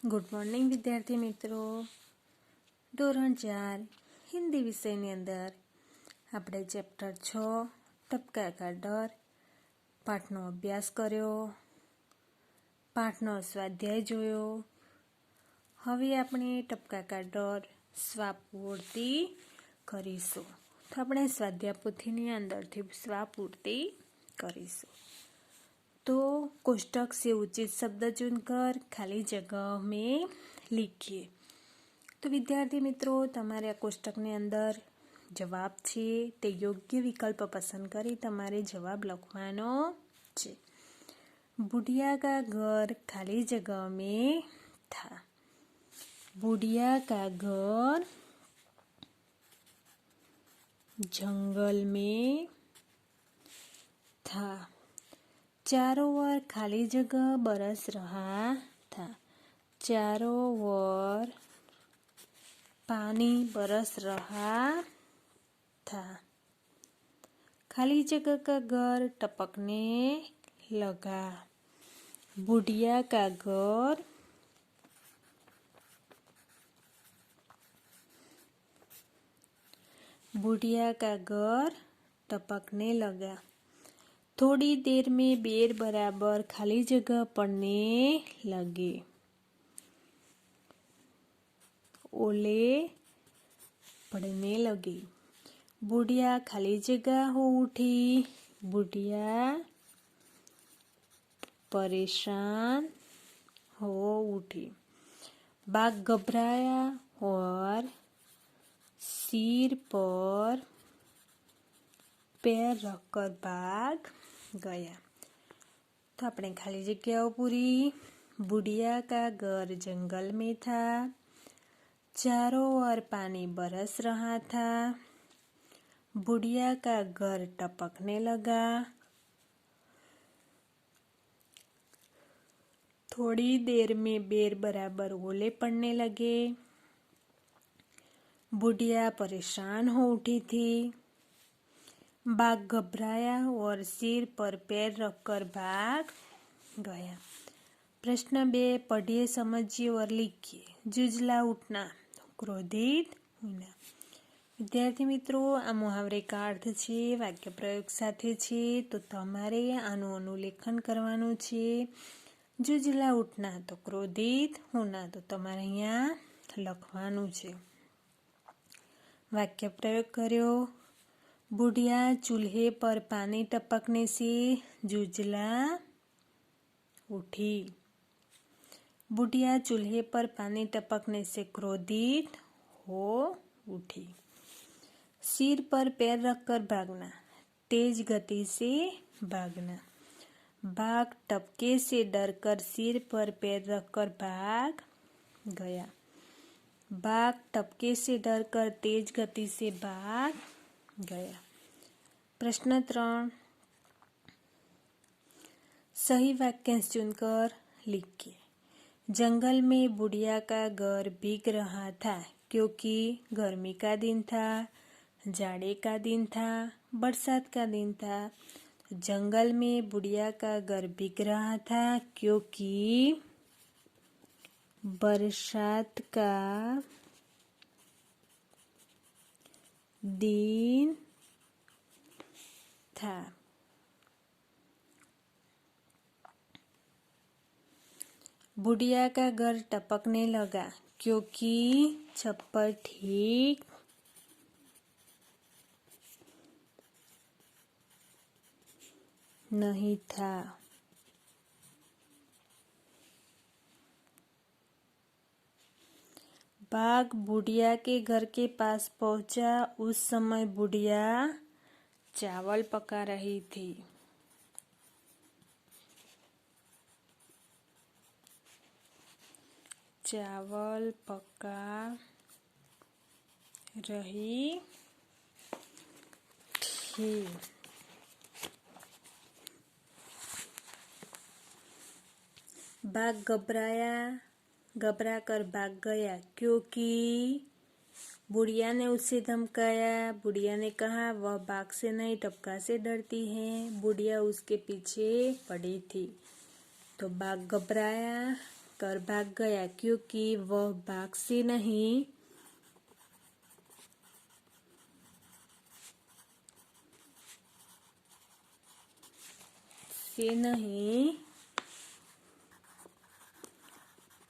Good morning વિદ્યાર્થી મિત્રો. ધોરણ 4 હિન્દી વિષયની અંદર આપણે ચેપ્ટર 6 ટપકા કાઢર પાઠનો અભ્યાસ કર્યો, પાઠનો સ્વાધ્યાય જોયો. હવે આપણે ટપકા કાઢર સ્વાપૂર્તિ કરીશું. તો આપણે સ્વાધ્યાય પોથીની અંદરથી સ્વાપૂર્તિ કરીશું. तो कोष्टक से उचित शब्द चुनकर खाली जगह में लिखिए. तो विद्यार्थी मित्रों तमारे आ कोष्टकनी अंदर जवाब छे ते योग्य विकल्प पसंद करी तमारे जवाब लखवानो छे. बुढ़िया का घर खाली जगह में था. बुढ़िया का घर जंगल में था. चारों ओर खाली जगह बरस रहा था. चारों ओर पानी बरस रहा था. खाली जगह का घर टपकने लगा. बुढ़िया का घर टपकने लगा. थोड़ी देर में बेर बराबर खाली जगह पड़ने लगे. ओले पड़ने लगे. बुढ़िया खाली जगह हो उठी. बुढ़िया परेशान हो उठी. बाघ घबराया और सिर पर पैर रखकर भाग गया. तो अपने खाली जगह पूरी. बुढ़िया का घर जंगल में था. चारों ओर पानी बरस रहा था. बुढ़िया का घर टपकने लगा. थोड़ी देर में बेर बराबर ओले पड़ने लगे. बुढ़िया परेशान हो उठी थी. बाघ घबराया और सिर पर पैर रखकर भाग गया. प्रश्न 2 पढ़िए, समझिए और लिखिए. जुझला उठना, क्रोधित होना. विद्यार्थी मित्रों आ मुहावरे का अर्थ छे वाक्य प्रयोग साथे छे. तो तमारे आनु अनुलेखन करवानुं छे. जुझला उठना तो क्रोधित होना तो तमारे अहींया लखवानुं छे. वाक्य प्रयोग कर्यो. बुढ़िया चूल्हे पर पानी टपकने से जुझला उठी. बुढ़िया चूल्हे पर पानी टपकने से क्रोधित हो उठी. सिर पर पैर रखकर भागना, तेज गति से भागना. बाघ टपके से डरकर सिर पर पैर रखकर भाग गया. बाघ टपके से डरकर तेज गति से भाग गया. प्रश्न 3 सही वाक्यांश चुनकर लिखिए. जंगल में बुढ़िया का घर भीग रहा था क्योंकि गर्मी का दिन था, जाड़े का दिन था, बरसात का दिन था. जंगल में बुढ़िया का घर भीग रहा था क्योंकि बरसात का दिन था. बुढ़िया का घर टपकने लगा क्योंकि छप्पर ठीक नहीं था. बाघ बुढ़िया के घर के पास पहुंचा. उस समय बुढ़िया चावल पका रही थी. चावल पका रही थी. बाघ घबरा कर भाग गया क्योंकि बुढ़िया ने उससे धमकाया. बुढ़िया ने कहा वह बाघ से नहीं टपका से डरती है. बुढ़िया उसके पीछे पड़ी थी. तो बाघ घबराया कर भाग गया क्योंकि वह बाघ से नहीं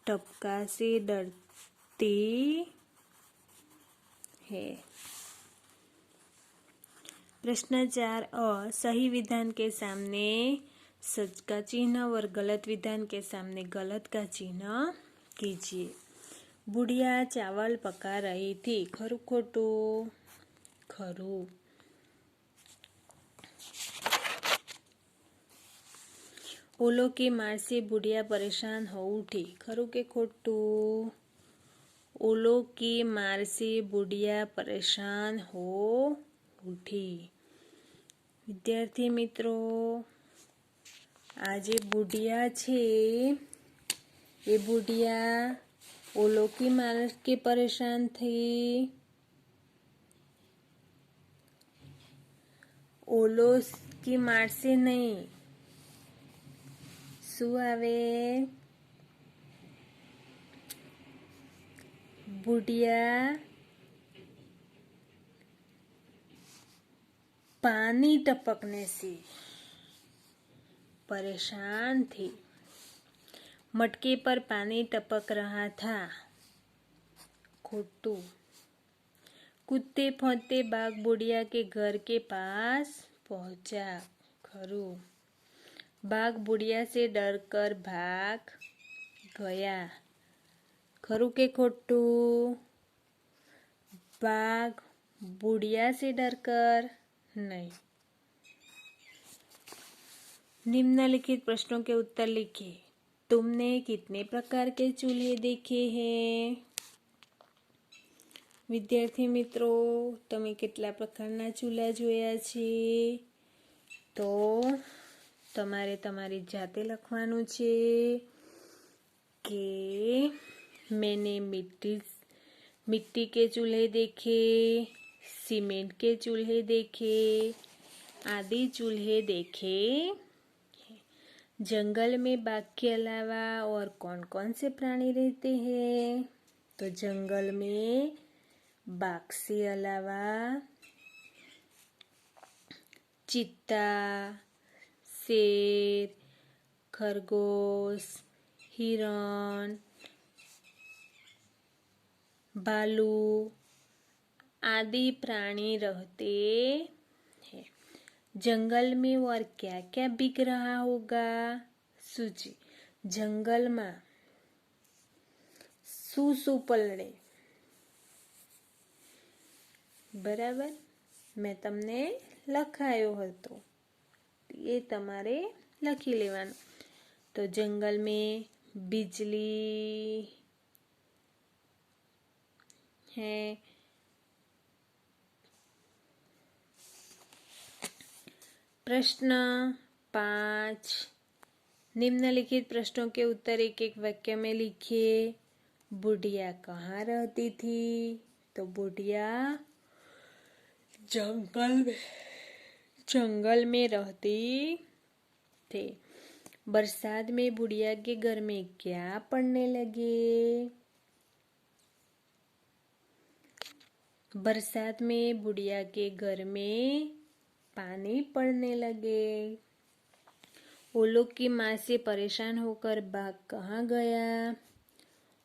टपका से डरती है। प्रश्न 4 सही विधान के सामने सच का चिन्ह और गलत विधान के सामने गलत का चिन्ह कीजिए। बुढ़िया चावल पका रही थी। खरू खोटू? खरू। ओलो की मार से बुढ़िया परेशान हो उठी। खरू के खोटू? ओलो की मार से बुढ़िया परेशान हो उठी। विद्यार्थी मित्रों, आज ये बुढ़िया छे ये बुढ़िया ओलो की मार के परेशान थी। ओलो की मार से नहीं। શું આવે? बुढ़िया पानी टपकने से परेशान थी। मटके पर पानी टपक रहा था। खोटू। कूदते फौंदते बाघ बुढ़िया के घर के पास पहुंचा। खरू। बाघ बुढ़िया से डरकर भाग गया। खरू के खोटू? बाघ बुढ़िया से डरकर नहीं। निम्नलिखित प्रश्नों के उत्तर लिखिए। तुमने कितने प्रकार के चूल्हे देखे हैं? विद्यार्थी मित्रों, તમે કેટલા પ્રકારના ચૂલા જોયા છે? તો તમારે તમારી જાતે લખવાનું છે કે मैंने मिट्टी के चूल्हे देखे, सीमेंट के चूल्हे देखे, आदि चूल्हे देखे। जंगल में बाघ के अलावा और कौन कौन से प्राणी रहते हैं? तो जंगल में बाघ से अलावा चीता, शेर, खरगोश, हिरण, भालू आदि प्राणी रहते हैं। जंगल में और क्या क्या बिक रहा होगा? सूची। जंगल में શું પલળે? બરાબર, મેં તમને લખાયો હતો, એ તમારે લખી લેવાનું। તો જંગલ में बिजली है, प्रश्न 5 निम्नलिखित प्रश्नों के उत्तर एक एक वाक्य में लिखिए। बुढ़िया कहाँ रहती थी? तो बुढ़िया जंगल में रहती थी। बरसात में बुढ़िया के घर में क्या पड़ने लगे? बरसात में बुढ़िया के घर में पानी पड़ने लगे। ओलो की मार से परेशान होकर बाघ कहाँ गया?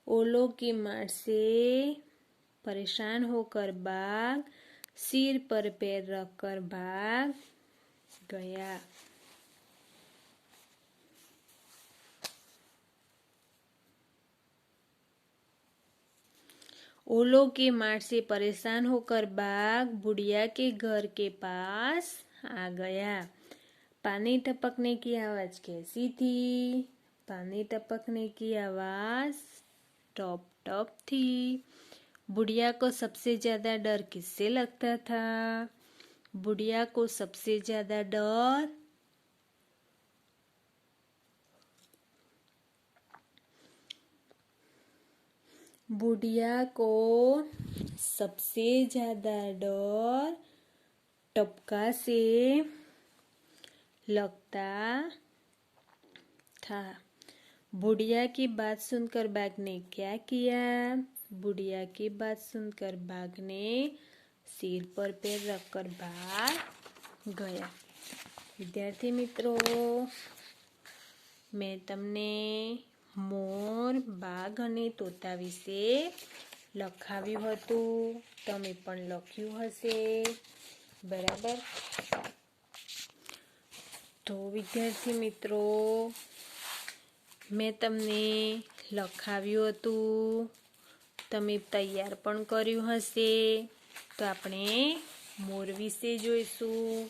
ओलो की मार से परेशान होकर बाघ सिर पर पैर रखकर भाग गया। ओलो की मार से परेशान होकर बाघ बुढ़िया के घर के पास आ गया। पानी टपकने की आवाज कैसी थी? पानी टपकने की आवाज टॉप टॉप थी। बुढ़िया को सबसे ज्यादा डर किससे लगता था? बुढ़िया को सबसे ज्यादा डर बुढ़िया को सबसे ज्यादा डर टपका से लगता था। बुढ़िया की बात सुनकर बाघ ने क्या किया? बुढ़िया की बात सुनकर बाघ ने सिर पर पैर रखकर भाग गया। विद्यार्थी मित्रों, मैं तमने मोर, बाघ અને તોતા વિશે લખાવ્યું હતું. તમે પણ લખ્યું હશે, બરાબર? તો વિદ્યાર્થી મિત્રો, મેં તમને લખાવ્યું હતું, તમે તૈયાર પણ કર્યું હશે. તો આપણે મોર વિશે જોઈશું.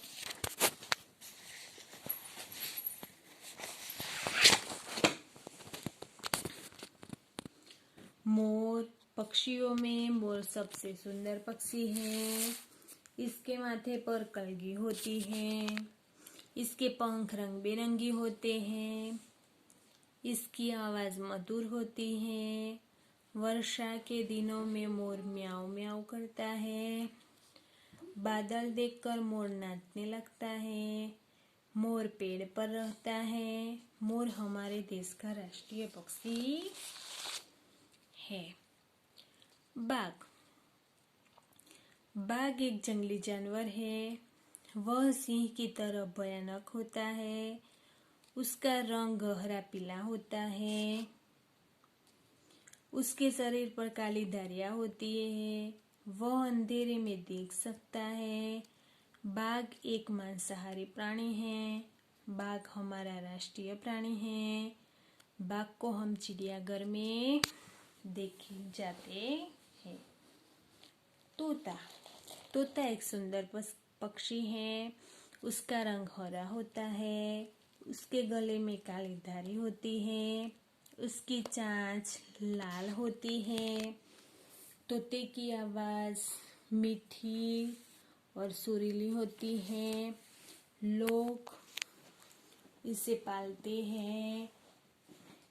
मोर, पक्षियों में मोर सबसे सुंदर पक्षी है। इसके माथे पर कलगी होती है। इसके पंख रंग बिरंगी होते हैं। इसकी आवाज मधुर होती है। वर्षा के दिनों में मोर म्याऊं म्याऊं करता है। बादल देखकर मोर नाचने लगता है। मोर पेड़ पर रहता है। मोर हमारे देश का राष्ट्रीय पक्षी है। बाघ, बाघ एक जंगली जानवर है। वह सिंह की तरह भयानक होता है। उसका रंग गहरा पीला होता है। उसके शरीर पर काली धारियां होती है। वह अंधेरे में देख सकता है। बाघ एक मांसाहारी प्राणी है। बाघ हमारा राष्ट्रीय प्राणी है। बाघ को हम चिड़ियाघर में देखे जाते हैं। तोता, तोता एक सुंदर पक्षी है। उसका रंग हरा होता है। उसके गले में काली धारी होती है। उसकी चांच लाल होती है। तोते की आवाज मीठी और सुरीली होती है। लोग इसे पालते हैं।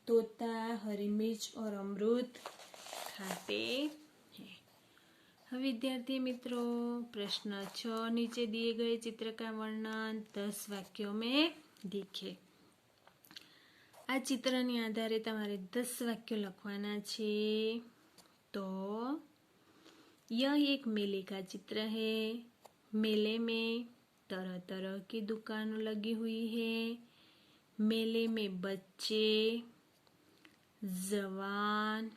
तोता हरी मिर्च और अमरूद खाते हैं। विद्यार्थी मित्रों, प्रश्न 6, नीचे दिए गए चित्र का वर्णन 10 वाक्यों में लिखे. આ ચિત્રની આધારે તમારે 10 વાક્યો લખવાના છે. तो यह एक मेले का चित्र है. मेले में तरह तरह की दुकानें लगी हुई है. मेले में बच्चे, जवान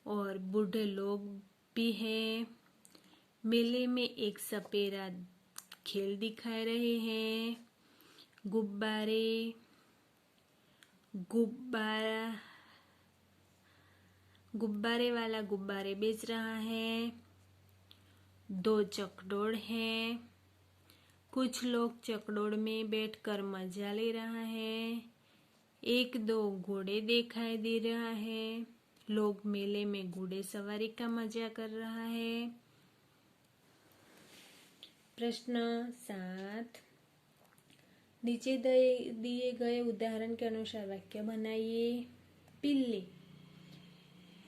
और बूढ़े लोग भी हैं. मेले में एक सपेरा खेल दिखा रहे हैं. गुब्बारे वाला गुब्बारे बेच रहा है. 2 चकडोर हैं. कुछ लोग चकडोर में बैठकर मजा ले रहा है. 1-2 घोड़े दिखाई दे रहा है. लोग मेले में घोड़े सवारी का मजा कर रहा है. प्रश्न 7, नीचे दिए गए उदाहरण के अनुसार वाक्य बनाइए. बिल्ली,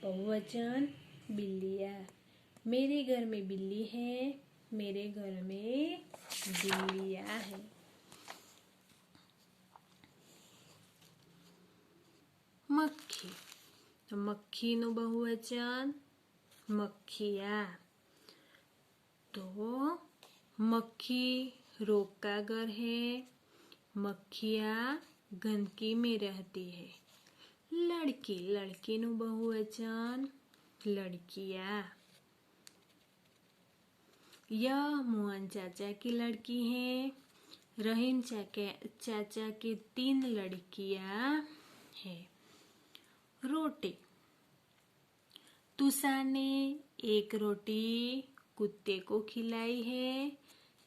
बहुवचन बिल्लियाँ. मेरे घर में बिल्ली है. मेरे घर में बिल्लियाँ हैं. मक्खी, तो मक्खीનું बहुवचन मक्खियाँ. तो मक्खी रोग का घर है. मक्खियाँ गंदगी में रहती है. लड़की, लड़कीનું बहुवचन लड़कियाँ. यह मोहन चाचा की लड़की है. रहीम चाचा की 3 लड़कियाँ हैं. रोटी, तुषा ने 1 रोटी कुत्ते को खिलाई है.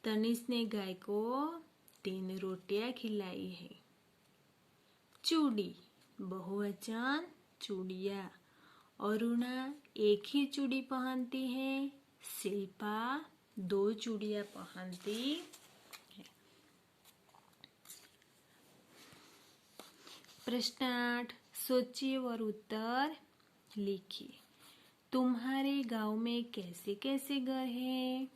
तनिष ने गाय को 3 रोटियां खिलाई है. चूड़ी, बहुवचन चूड़ियाँ. अरुणा 1 ही चूड़ी पहनती है. शिल्पा 2 चूड़ियाँ पहनती है. प्रश्न 8, सोचिए और उत्तर लिखिए. तुम्हारे गांव में कैसे कैसे घर हैं?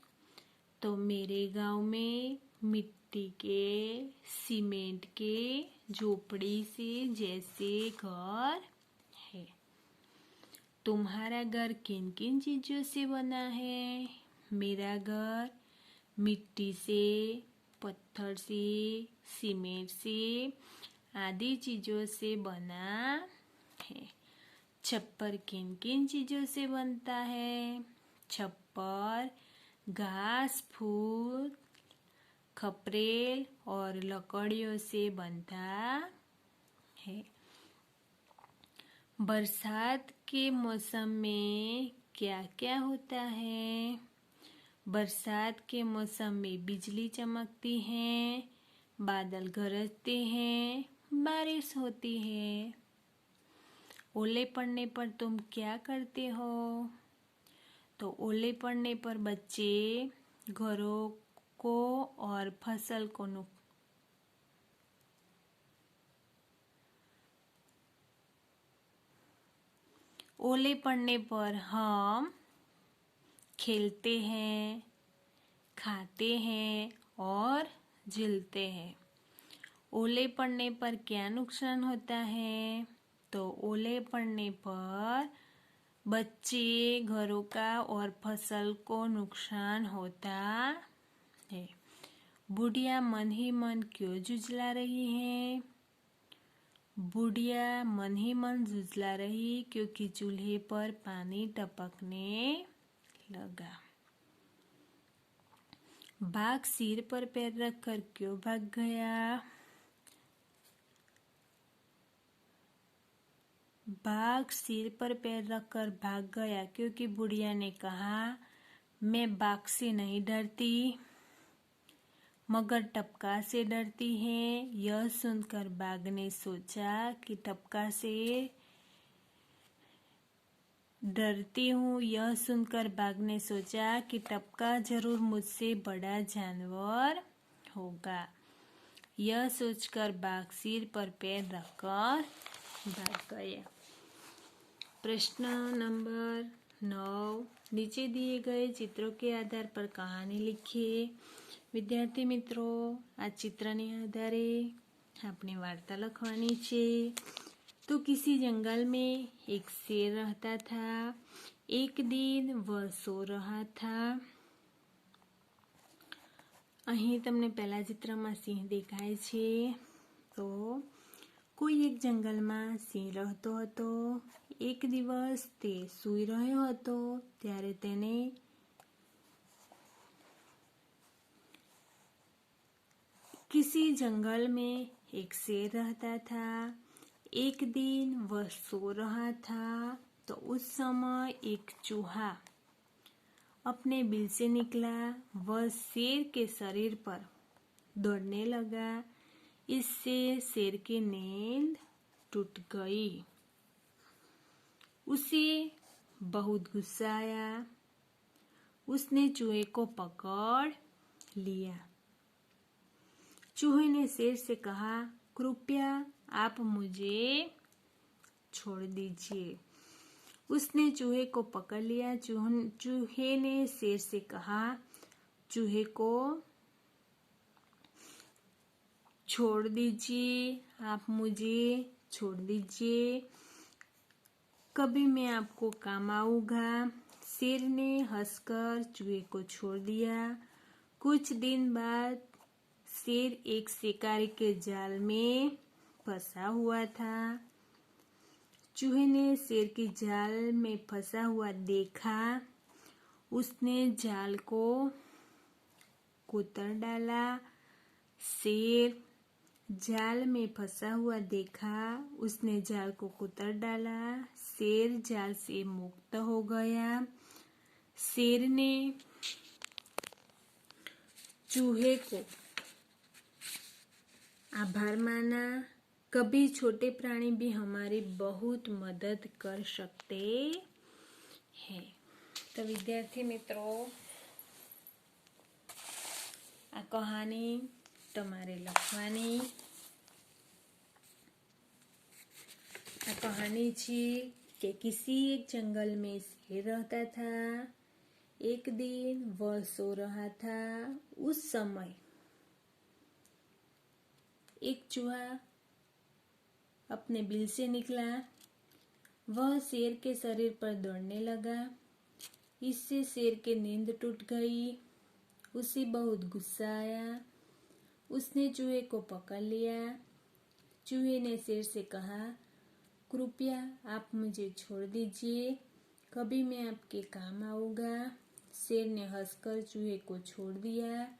तो मेरे गांव में मिट्टी मिट्टी के, सीमेंट के, झोपड़ी से जैसे घर है। तुम्हारा घर किन किन चीजों से बना है? मेरा घर मिट्टी से, पत्थर से, सीमेंट से आदि चीजों से बना है। छप्पर किन किन चीजों से बनता है? छप्पर घास फूस, खपरेल और लकड़ियों से बनता है। बरसात के मौसम में क्या क्या होता है? बरसात के मौसम में बिजली चमकती है, बादल गरजते हैं, बारिश होती है। ओले पड़ने पर तुम क्या करते हो? तो ओले पड़ने पर बच्चे घरों को और फसल को ओले पड़ने पर हम खेलते हैं, खाते हैं और झूलते हैं। ओले पड़ने पर क्या नुकसान होता है? तो ओले पड़ने पर बच्चे, घरों का और फसल को नुकसान होता है। बुढ़िया मन ही मन क्यों झुझला रही है? बुढ़िया मन ही मन झुझला रही क्योंकि चूल्हे पर पानी टपकने लगा। बाघ सिर पर पैर रखकर क्यों भाग गया? बाघ सिर पर पैर रखकर भाग गया क्योंकि बुढ़िया ने कहा, मैं बाघ से नहीं डरती, मगर टपका से डरती है। यह सुनकर बाघ ने सोचा कि टपका से डरती हूँ। यह सुनकर बाघ ने सोचा कि टपका जरूर मुझसे बड़ा जानवर होगा। यह सोचकर बाघ सिर पर पैर रखकर भाग गया। प्रश्न नंबर 9, नीचे दिए गए चित्रों के आधार पर कहानी लिखिए। विद्यार्थी मित्रों, આ ચિત્રની આધારે આપણે વાર્તા લખવાની છે। तो किसी जंगल में एक शेर रहता था। एक दिन वह सो रहा था। અહીં તમને પહેલા ચિત્રમાં સિંહ દેખાય છે। તો કોઈ એક જંગલમાં સિંહ રહેતો હતો। એક દિવસ તે સૂઈ રહ્યો હતો ત્યારે તેને किसी जंगल में एक शेर रहता था। एक दिन वह सो रहा था तो उस समय एक चूहा अपने बिल से निकला। वह शेर के शरीर पर दौड़ने लगा। इससे शेर की नींद टूट गई। उसे बहुत गुस्सा आया। उसने चूहे को पकड़ लिया। चूहे ने शेर से कहा, कृपया आप मुझे छोड़ दीजिए। उसने चूहे को पकड़ लिया। चूहे ने शेर से कहा, चूहे को छोड़ दीजिए, आप मुझे छोड़ दीजिए, कभी मैं आपको काम आऊंगा। शेर ने हंसकर चूहे को छोड़ दिया। कुछ दिन बाद शेर एक शिकारी के जाल में फंसा हुआ था। चूहे ने शेर की जाल में फंसा हुआ देखा। उसने जाल को कुतर डाला। शेर जाल में फंसा हुआ देखा। उसने जाल को कुतर डाला। शेर जाल से मुक्त हो गया। शेर ने चूहे को आभार माना। कभी छोटे प्राणी भी हमारी बहुत मदद कर सकते हैं। तो विद्यार्थी मित्रों, आ कहानी तमारे लखवानी। आ कहानी छे कि किसी एक जंगल में शेर रहता था। एक दिन वह सो रहा था। उस समय एक चूहा अपने बिल से निकला। वह शेर के शरीर पर दौड़ने लगा। इससे शेर की नींद टूट गई। उसे बहुत गुस्सा आया। उसने चूहे को पकड़ लिया। चूहे ने शेर से कहा, कृपया आप मुझे छोड़ दीजिए, कभी मैं आपके काम आऊंगा। शेर ने हंसकर चूहे को छोड़ दिया।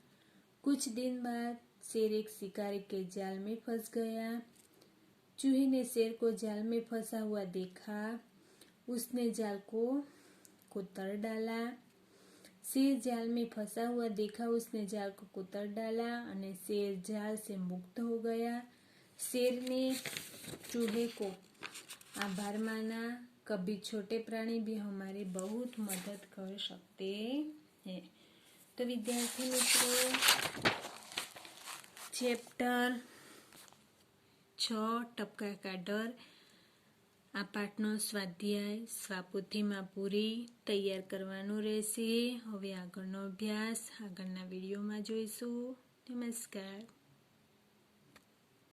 कुछ दिन बाद शेर एक शिकारी के जाल में फंस गया। चूहे ने शेर को जाल में फंसा हुआ देखा। उसने जाल को कुतर डाला। शेर जाल में फंसा हुआ देखा। उसने जाल को कुतर डाला और शेर जाल से मुक्त हो गया। शेर ने चूहे को आभार माना। कभी छोटे प्राणी भी हमारी बहुत मदद कर सकते हैं। तो विद्यार्थी मित्रों, चैप्टर 6 टपका का डर आ पाठનો સ્વાધ્યાય સ્વાપોથીમાં પૂરી તૈયાર કરવાનું રહેશે। હવે આગળનો અભ્યાસ આગળના વિડીયોમાં જોઈશું। નમસ્કાર।